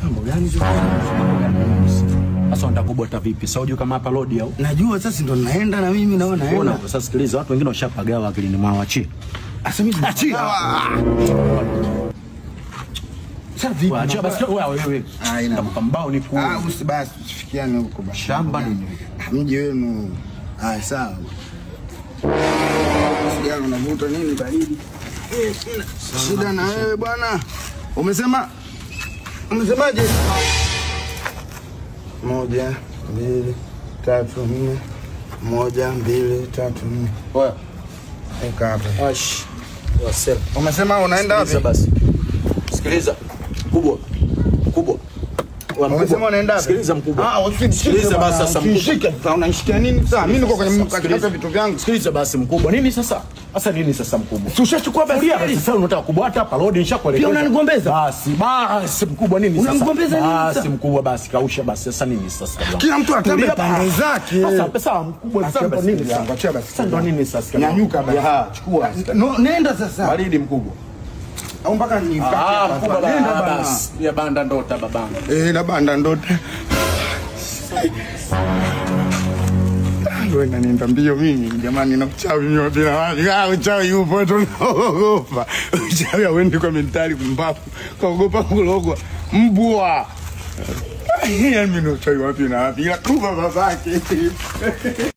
Mambo gani hizo? Sasa unataka kubota vipi? Sasa unajua kama hapa load au? Najua sasa ndo naenda na mimi naona naenda. Unaona sasa sikiliza watu wengine washapagawa akilini mwao achie. Asa mimi achia. Sasa vipi? Achia basi wewe. Ina mbao ni ku. Usibasi tufikiane huko basi. Shamba nini? Mji wenu. Sawa. Sijana unavuta nini baridi? Shida na wewe bwana. Umesemaje? 1 2 3 4 1 2 3 4. Oya. Eka hapa. Ash. Wasema. Umesema unaenda wapi? Basi. Sikiliza. Kubwa. Umesema unaenda wapi? Sikiliza mkubwa. Sikiliza basi sasa mkubwa. Shika. Unanishikia nini sasa? Mimi niko kwenye katikati vitu vyangu. Sikiliza basi mkubwa. Nini sasa? Sasa nini sasa mkubwa? Ushachukua basi. Sasa unataka kubwata hapa load nishakuelekeza. Pia unanigombeza? Basi mkubwa nini sasa? Unanigombeza nini sasa? Basi mkubwa basi kausha basi sasa nini sasa? Kila mtu atambe pande zake. Sasa pesa mkubwa sasa ndo nini sasa? Achia basi. Sasa ndo nini sasa? Nyanyuka basi. Chukua. Nenda sasa. Baridi mkubwa. Au mpaka nipate. Mkubwa nenda basi. Ya banda ndota babangu. Na banda ndota. Wewe unanienda mbio mimi jamani, na uchawi mimi bila wapi. Uchawi yupo tunaogopa. Uchawi hauendi kwa mentali kumbafu. Kaogopa kulogwa mbwa. Mimi na uchawi wapi na wapi? Ila kuba babake.